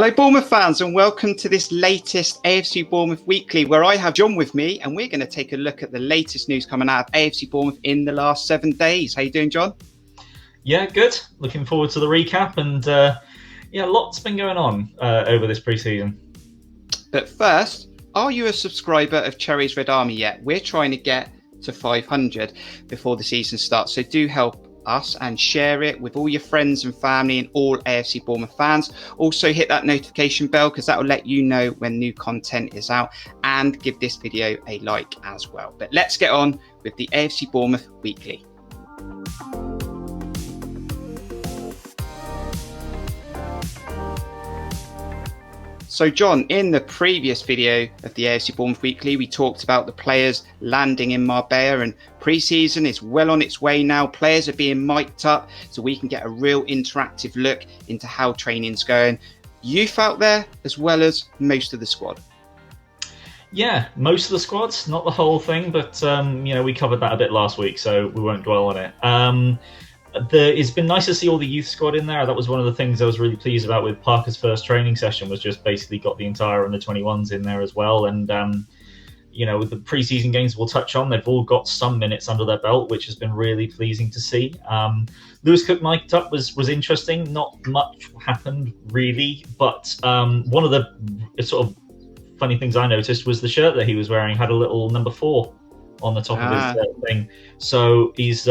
Hello Bournemouth fans, and welcome to this latest AFC Bournemouth Weekly, where I have John with me and we're going to take a look at the latest news coming out of AFC Bournemouth in the last 7 days. How you doing, John? Yeah, good. Looking forward to the recap, and lots been going on over this pre-season. But first, are you a subscriber of Cherries Red Army yet? We're trying to get to 500 before the season starts, so do help us and share it with all your friends and family and all AFC Bournemouth fans. Also hit that notification bell because that will let you know when new content is out, and give this video a like as well. But let's get on with the AFC Bournemouth Weekly. So John, in the previous video of the AFC Bournemouth Weekly, we talked about the players landing in Marbella, and pre-season is well on its way now. Players are being mic'd up so we can get a real interactive look into how training's going. You felt there as well as most of the squad. Yeah, most of the squad, not the whole thing, but we covered that a bit last week, so we won't dwell on it. It's been nice to see all the youth squad in there. That was one of the things I was really pleased about with Parker's first training session, was just basically got the entire under 21s in there as well. And with the preseason games we'll touch on, they've all got some minutes under their belt, which has been really pleasing to see. Lewis Cook mic'd up was interesting. Not much happened really, but one of the sort of funny things I noticed was the shirt that he was wearing had a little number 4 on the top of his thing. So he's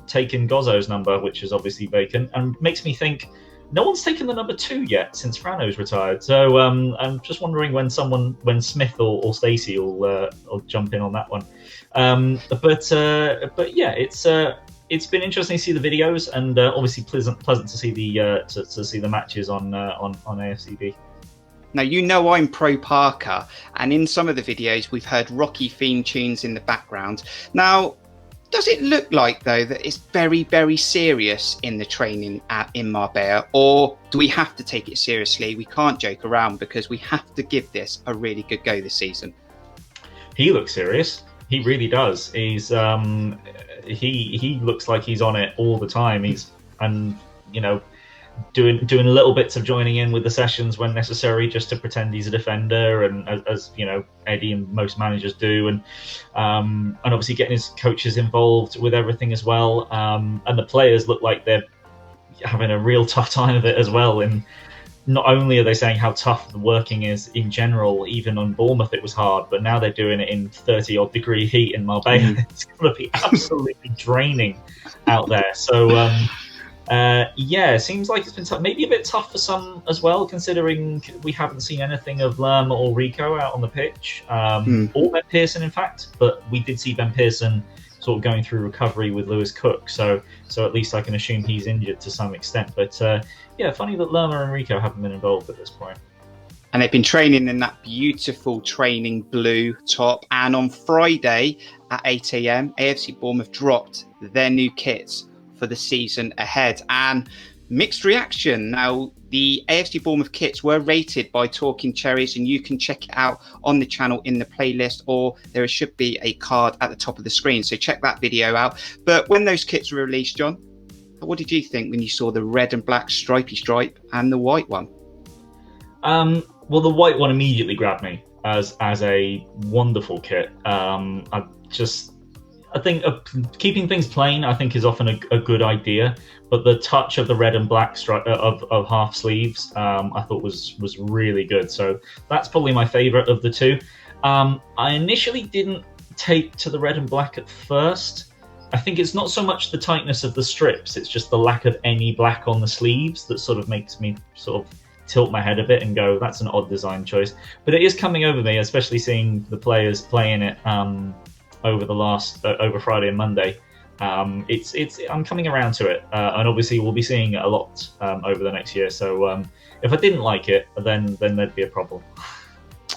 taken Gozzo's number, which is obviously vacant, and makes me think no one's taken the number 2 yet since Frano's retired. So I'm just wondering when Smith or Stacey will jump in on that one. But yeah, it's been interesting to see the videos, and obviously pleasant to see the matches on AFCB. Now, you know I'm pro Parker, and in some of the videos we've heard Rocky theme tunes in the background. Now, does it look like, though, that it's very, very serious in the training in Marbella, or do we have to take it seriously? We can't joke around because we have to give this a really good go this season. He looks serious. He really does. He's he looks like he's on it all the time. Doing little bits of joining in with the sessions when necessary, just to pretend he's a defender, and as Eddie and most managers do, and obviously getting his coaches involved with everything as well. And the players look like they're having a real tough time of it as well. And not only are they saying how tough the working is in general, even on Bournemouth it was hard, but now they're doing it in 30-odd degree heat in Marbella. It's going to be absolutely draining out there. So it seems like it's been tough. Maybe a bit tough for some as well, considering we haven't seen anything of Lerma or Rico out on the pitch, or Ben Pearson, in fact. But we did see Ben Pearson sort of going through recovery with Lewis Cook, so at least I can assume he's injured to some extent. But funny that Lerma and Rico haven't been involved at this point. And they've been training in that beautiful training blue top. And on Friday at 8 a.m, AFC Bournemouth dropped their new kits for the season ahead, and mixed reaction. Now, the AFC Bournemouth kits were rated by Talking Cherries, and you can check it out on the channel in the playlist, or there should be a card at the top of the screen, so check that video out. But when those kits were released, John, what did you think when you saw the red and black stripy stripe and the white one? Well, the white one immediately grabbed me as a wonderful kit. I think keeping things plain, I think, is often a good idea, but the touch of the red and black stripe of half sleeves, I thought was really good. So that's probably my favourite of the two. I initially didn't take to the red and black at first. I think it's not so much the tightness of the strips; it's just the lack of any black on the sleeves that sort of makes me sort of tilt my head a bit and go, "That's an odd design choice." But it is coming over me, especially seeing the players playing it over Friday and Monday. I'm coming around to it, and obviously we'll be seeing it a lot over the next year. So if I didn't like it, then there'd be a problem.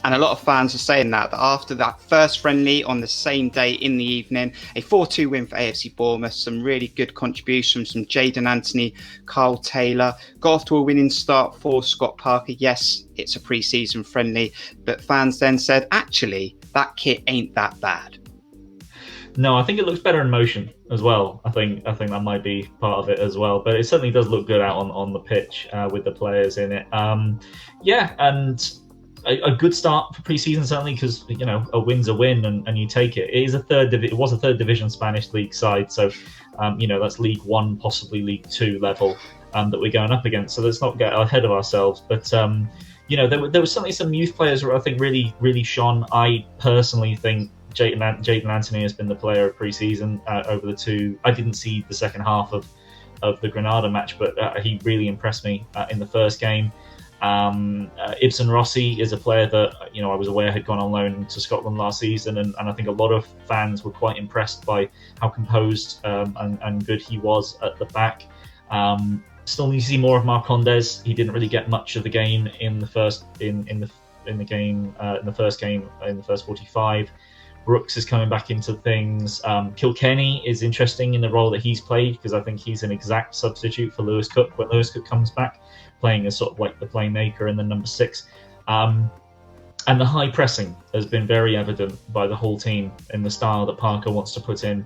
And a lot of fans are saying that after that first friendly on the same day in the evening, a 4-2 win for AFC Bournemouth, some really good contributions from Jadon Anthony, Carl Taylor, got off to a winning start for Scott Parker. Yes, it's a pre-season friendly, but fans then said, actually, that kit ain't that bad. No, I think it looks better in motion as well. I think that might be part of it as well. But it certainly does look good out on the pitch with the players in it. Yeah, and a good start for pre-season certainly, because a win's a win and you take it. It was a third division Spanish league side, so that's League One, possibly League Two level that we're going up against. So let's not get ahead of ourselves. But there was certainly some youth players who I think really shone. I personally think Jayden Anthony has been the player of pre-season over the two. I didn't see the second half of the Granada match, but he really impressed me in the first game. Ibsen Rossi is a player that I was aware had gone on loan to Scotland last season, and I think a lot of fans were quite impressed by how composed and good he was at the back. Still need to see more of Marcondes. He didn't really get much of the game in the first first 45. Brooks is coming back into things. Kilkenny is interesting in the role that he's played, because I think he's an exact substitute for Lewis Cook when Lewis Cook comes back, playing as sort of like the playmaker in the number 6. And the high pressing has been very evident by the whole team in the style that Parker wants to put in.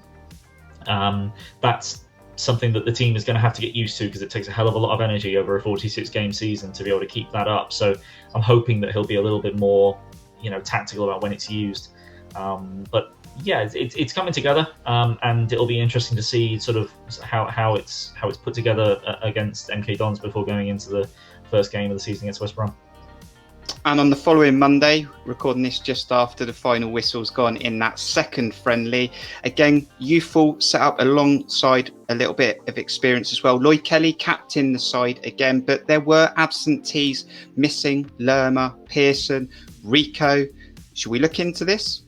That's something that the team is going to have to get used to, because it takes a hell of a lot of energy over a 46-game season to be able to keep that up. So I'm hoping that he'll be a little bit more, tactical about when it's used. But yeah, it's coming together, and it'll be interesting to see sort of how it's put together against MK Dons before going into the first game of the season against West Brom. And on the following Monday, recording this just after the final whistle's gone in that second friendly, again, youthful set up alongside a little bit of experience as well. Lloyd Kelly captained the side again, but there were absentees missing: Lerma, Pearson, Rico. Should we look into this?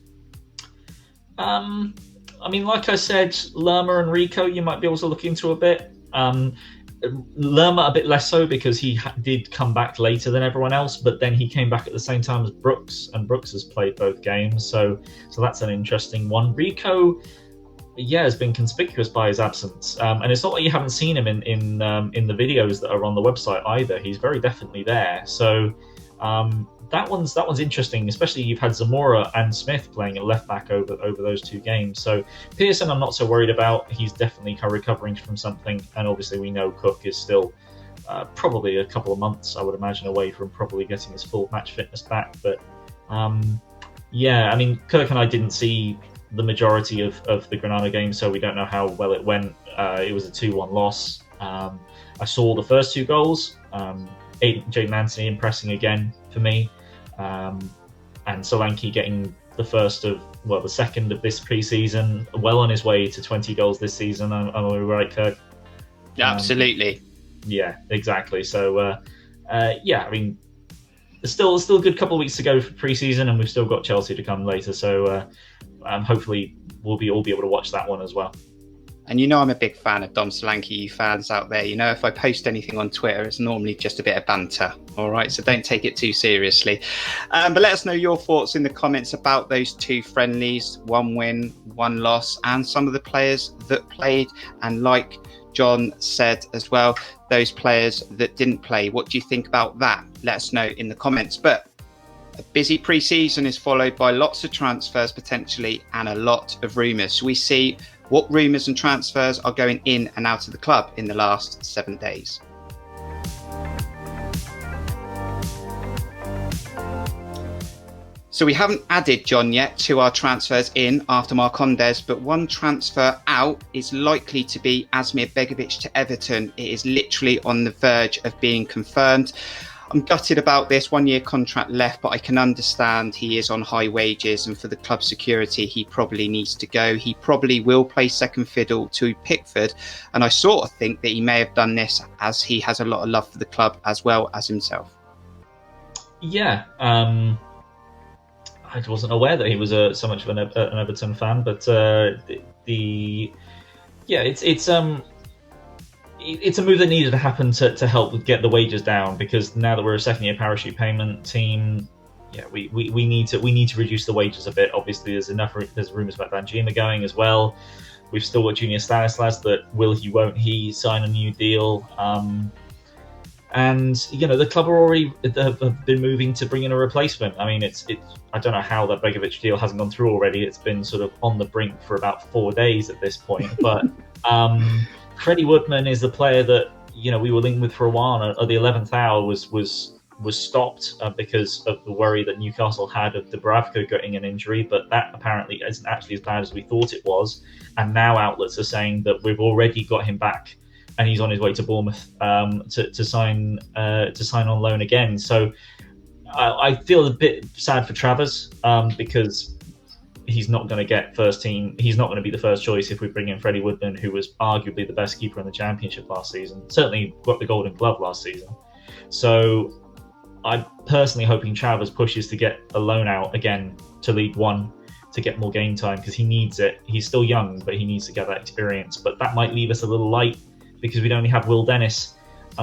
Like I said, Lerma and Rico, you might be able to look into a bit. Lerma a bit less so, because he did come back later than everyone else, but then he came back at the same time as Brooks, and Brooks has played both games, so that's an interesting one. Rico, has been conspicuous by his absence, and it's not like you haven't seen him in the videos that are on the website either. He's very definitely there, so that one's interesting, especially you've had Zamora and Smith playing at left back over those two games. So Pearson I'm not so worried about. He's definitely recovering from something, and obviously we know Cook is still probably a couple of months, I would imagine, away from probably getting his full match fitness back. But Kirk and I didn't see the majority of the Granada game, so we don't know how well it went. It was a 2-1 loss. I saw the first two goals. Jayden Anthony impressing again for me. And Solanke getting the second of this pre-season, well on his way to 20 goals this season. Am I right, Kirk? Absolutely. Yeah, exactly. So, there's still a good couple of weeks to go for pre-season, and we've still got Chelsea to come later. So, hopefully we'll all be able to watch that one as well. And I'm a big fan of Dom Solanke, you fans out there. If I post anything on Twitter, it's normally just a bit of banter. All right, so don't take it too seriously. But let us know your thoughts in the comments about those two friendlies, 1 win, 1 loss, and some of the players that played. And like John said as well, those players that didn't play. What do you think about that? Let us know in the comments. But a busy pre-season is followed by lots of transfers potentially, and a lot of rumours. So we see what rumours and transfers are going in and out of the club in the last 7 days. So we haven't added John yet to our transfers in after Marcondes, but one transfer out is likely to be Asmir Begovic to Everton. It is literally on the verge of being confirmed. I'm gutted about this 1-year contract left, but I can understand he is on high wages, and for the club security, he probably needs to go. He probably will play second fiddle to Pickford, and I sort of think that he may have done this as he has a lot of love for the club as well as himself. Yeah, I wasn't aware that he was so much of an Everton fan, but it's a move that needed to happen to help get the wages down, because now that we're a second-year parachute payment team, we need to reduce the wages a bit. Obviously, there's rumours about Danjuma going as well. We've still got Junior Stanislas that will he, won't he sign a new deal. And the club are already have been moving to bring in a replacement. I mean, it's I don't know how that Begovic deal hasn't gone through already. It's been sort of on the brink for about 4 days at this point. But Freddie Woodman is the player that we were linked with for a while. And at the 11th hour was stopped because of the worry that Newcastle had of Dubravka getting an injury. But that apparently isn't actually as bad as we thought it was. And now outlets are saying that we've already got him back, and he's on his way to Bournemouth to sign on loan again. So I feel a bit sad for Travers because he's not going to get first team. He's not going to be the first choice if we bring in Freddie Woodman, who was arguably the best keeper in the Championship last season. Certainly got the Golden Glove last season. So I'm personally hoping Travers pushes to get a loan out again to League One to get more game time, because he needs it. He's still young, but he needs to get that experience. But that might leave us a little light, because we'd only have Will Dennis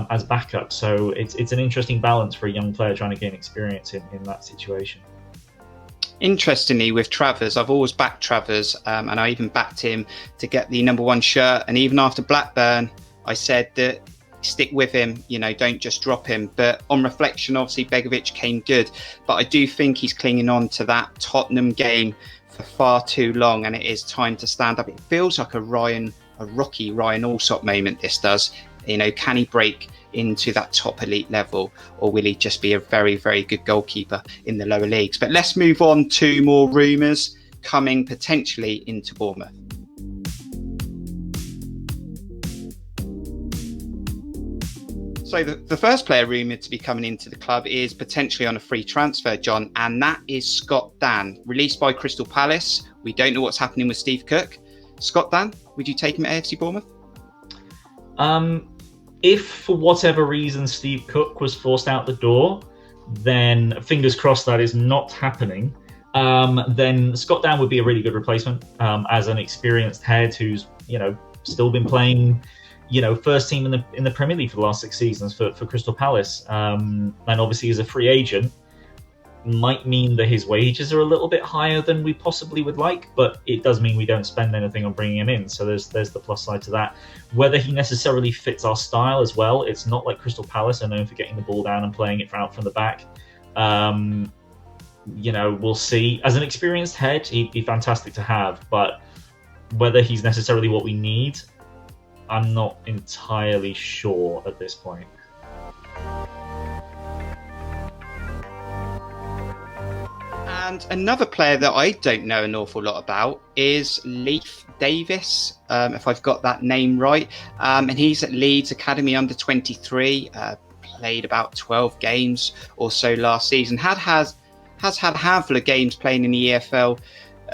as backup. So it's an interesting balance for a young player trying to gain experience in that situation. Interestingly, with Travers, I've always backed Travers, and I even backed him to get the number 1 shirt. And even after Blackburn, I said that stick with him, don't just drop him. But on reflection, obviously Begovic came good, but I do think he's clinging on to that Tottenham game for far too long, and it is time to stand up. It feels like a Rocky Ryan Allsop moment, this does. Can he break into that top elite level, or will he just be a very, very good goalkeeper in the lower leagues? But let's move on to more rumours coming potentially into Bournemouth. So the first player rumoured to be coming into the club is potentially on a free transfer, John, and that is Scott Dann, released by Crystal Palace. We don't know what's happening with Steve Cook. Scott Dann, would you take him at AFC Bournemouth? If for whatever reason Steve Cook was forced out the door, then fingers crossed that is not happening. Then Scott Dann would be a really good replacement as an experienced head who's still been playing first team in the Premier League for the last 6 seasons for Crystal Palace, and obviously as a free agent. Might mean that his wages are a little bit higher than we possibly would like, but it does mean we don't spend anything on bringing him in. So there's the plus side to that. Whether he necessarily fits our style as well, it's not like Crystal Palace are known for getting the ball down and playing it out from the back. We'll see. As an experienced head, he'd be fantastic to have, but whether he's necessarily what we need, I'm not entirely sure at this point. And another player that I don't know an awful lot about is Leif Davis, if I've got that name right. And he's at Leeds Academy under 23, played about 12 games or so last season. Has had a handful of games playing in the EFL,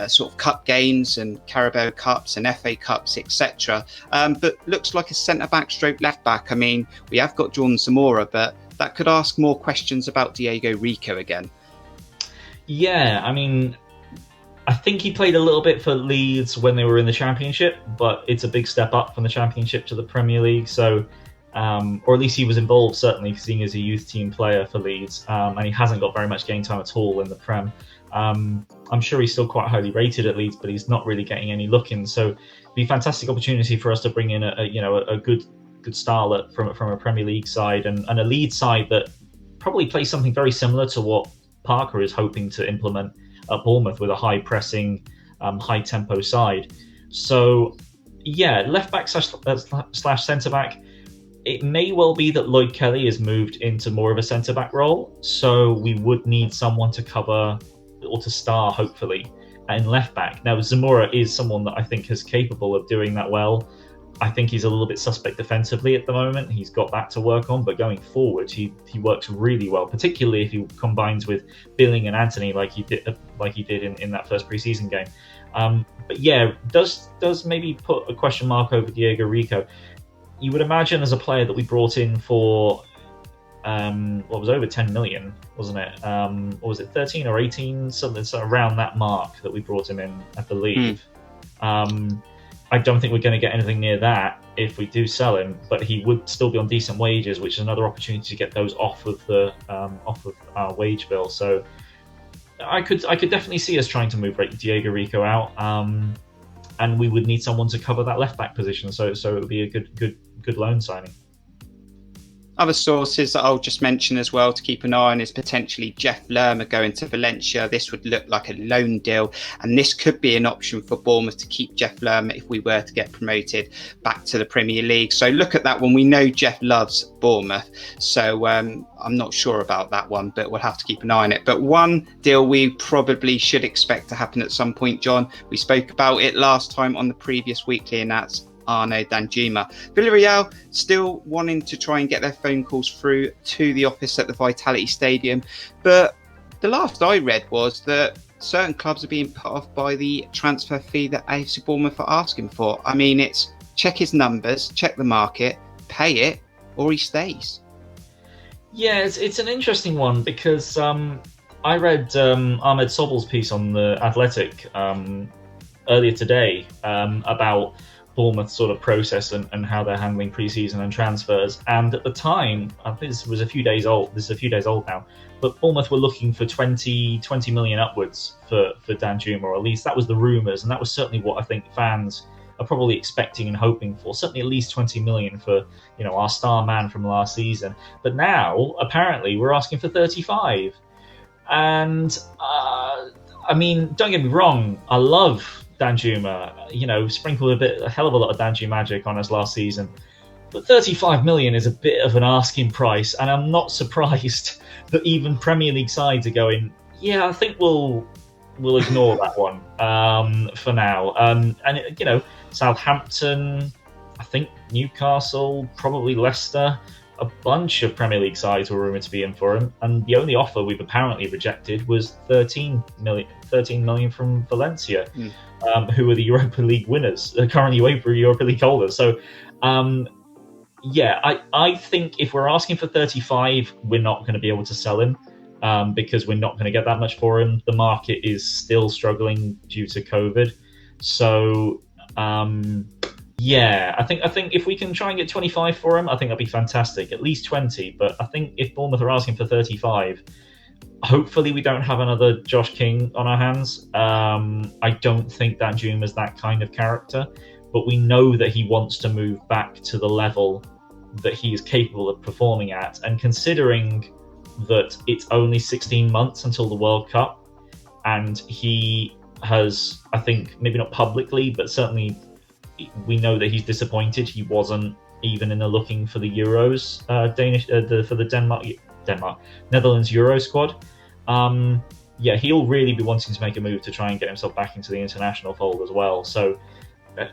sort of cup games and Carabao Cups and FA Cups, etc. But looks like a centre-back stroke left-back. I mean, we have got Jordan Zamora, but that could ask more questions about Diego Rico again. Yeah, I mean, I think he played a little bit for Leeds when they were in the Championship, but it's a big step up from the Championship to the Premier League. So, or at least he was involved, certainly, seeing as a youth team player for Leeds, and he hasn't got very much game time at all in the Prem. I'm sure he's still quite highly rated at Leeds, but he's not really getting any look-in. So, it'd be a fantastic opportunity for us to bring in a good starlet from a Premier League side and a Leeds side that probably plays something very similar to what Parker is hoping to implement at Bournemouth, with a high pressing, high tempo side. So yeah, left back slash centre back. It may well be that Lloyd Kelly is moved into more of a centre back role, so we would need someone to cover or to star, hopefully, in left back. Now Zamora is someone that I think is capable of doing that well. I think he's a little bit suspect defensively at the moment. He's got that to work on, but going forward, he works really well, particularly if he combines with Billing and Anthony like he did in that first preseason game. But yeah, does maybe put a question mark over Diego Rico. You would imagine as a player that we brought in for what was over 10 million, wasn't it? Or was it 13 or 18? Something around that mark that we brought him in, I believe. I don't think we're going to get anything near that if we do sell him, but he would still be on decent wages, which is another opportunity to get those off of our wage bill. So I could definitely see us trying to move Diego Rico out, and we would need someone to cover that left back position. So it would be a good loan signing. Other sources that I'll just mention as well to keep an eye on is potentially Jeff Lerma going to Valencia. This would look like a loan deal, and this could be an option for Bournemouth to keep Jeff Lerma if we were to get promoted back to the Premier League. So look at that one. We know Jeff loves Bournemouth, so I'm not sure about that one, but we'll have to keep an eye on it. But one deal we probably should expect to happen at some point, John, we spoke about it last time on the previous weekly, and that's Arnaud Danjuma. Villarreal still wanting to try and get their phone calls through to the office at the Vitality Stadium, but the last I read was that certain clubs are being put off by the transfer fee that AFC Bournemouth are asking for. I mean, it's check his numbers, check the market, pay it, or he stays. Yeah, it's an interesting one because I read Ahmed Sobel's piece on the Athletic earlier today about Bournemouth's sort of process and how they're handling pre-season and transfers. And at the time, I think this was a few days old. This is a few days old now. But Bournemouth were looking for 20 million upwards for Danjuma, or at least that was the rumours, and that was certainly what I think fans are probably expecting and hoping for. Certainly at least 20 million for our star man from last season. But now apparently we're asking for 35. And I mean, don't get me wrong, I love Danjuma, sprinkled a hell of a lot of Danjuma magic on us last season. But 35 million is a bit of an asking price, and I'm not surprised that even Premier League sides are going, yeah, I think we'll ignore that one for now. And Southampton, I think Newcastle, probably Leicester, a bunch of Premier League sides were rumoured to be in for him, and the only offer we've apparently rejected was 13 million from Valencia, who are the Europa League winners, currently Europa League holders. So, I think if we're asking for 35, we're not going to be able to sell him because we're not going to get that much for him. The market is still struggling due to COVID. So, I think if we can try and get 25 for him, I think that'd be fantastic. At least 20, but I think if Bournemouth are asking for 35, hopefully we don't have another Josh King on our hands. I don't think that Danjuma is that kind of character, but we know that he wants to move back to the level that he is capable of performing at. And considering that it's only 16 months until the World Cup, and he has, I think, maybe not publicly, but certainly we know that he's disappointed. He wasn't even in the looking for the Euros, for the Netherlands Euro squad. He'll really be wanting to make a move to try and get himself back into the international fold as well. So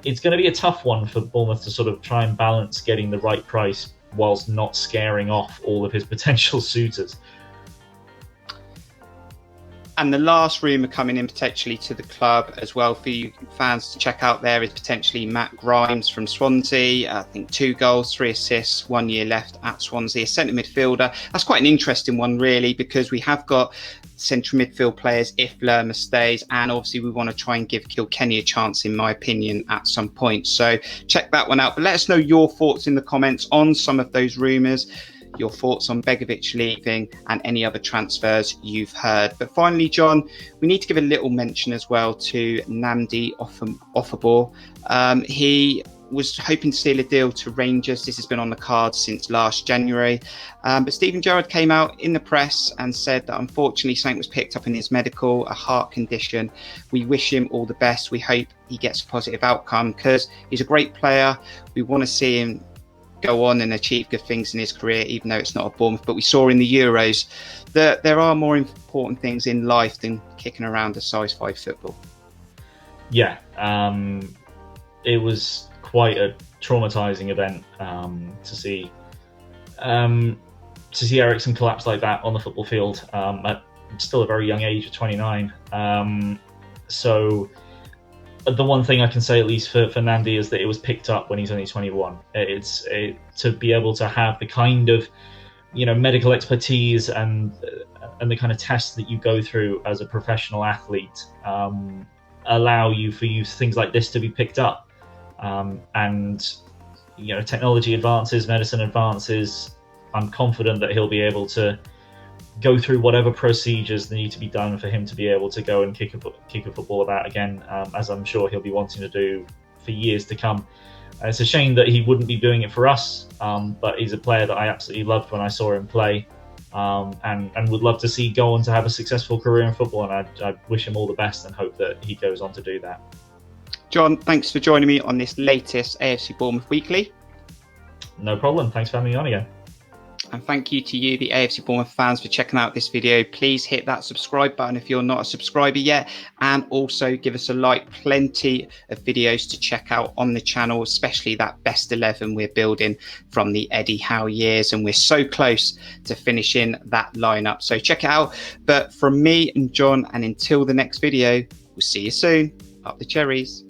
it's going to be a tough one for Bournemouth to sort of try and balance getting the right price whilst not scaring off all of his potential suitors. And the last rumour coming in potentially to the club as well for you fans to check out there is potentially Matt Grimes from Swansea. I think 2 goals, 3 assists, 1 year left at Swansea. A centre midfielder. That's quite an interesting one really, because we have got central midfield players if Lerma stays, and obviously we want to try and give Kilkenny a chance, in my opinion, at some point. So check that one out. But let us know your thoughts in the comments on some of those rumours, your thoughts on Begovic leaving and any other transfers you've heard. But finally, John, we need to give a little mention as well to Nnamdi Ofoborh. He was hoping to seal a deal to Rangers. This has been on the cards since last January. But Stephen Gerrard came out in the press and said that unfortunately something was picked up in his medical, a heart condition. We wish him all the best. We hope he gets a positive outcome because he's a great player. We want to see him go on and achieve good things in his career, even though it's not a Bournemouth. But we saw in the Euros that there are more important things in life than kicking around a size 5 football. Yeah, it was quite a traumatizing event to see Eriksen collapse like that on the football field at still a very young age of 29. So the one thing I can say, at least for Nnamdi, is that it was picked up when he's only 21. To be able to have the kind of medical expertise and the kind of tests that you go through as a professional athlete allow you for things like this to be picked up. And technology advances, medicine advances. I'm confident that he'll be able to go through whatever procedures need to be done for him to be able to go and kick a football about again, as I'm sure he'll be wanting to do for years to come. It's a shame that he wouldn't be doing it for us, but he's a player that I absolutely loved when I saw him play, and would love to see go on to have a successful career in football. And I wish him all the best and hope that he goes on to do that. John, thanks for joining me on this latest AFC Bournemouth Weekly. No problem. Thanks for having me on again. And thank you to you, the AFC Bournemouth fans, for checking out this video. Please hit that subscribe button if you're not a subscriber yet. And also give us a like. Plenty of videos to check out on the channel, especially that best 11 we're building from the Eddie Howe years. And we're so close to finishing that lineup. So check it out. But from me and John, and until the next video, we'll see you soon. Up the Cherries.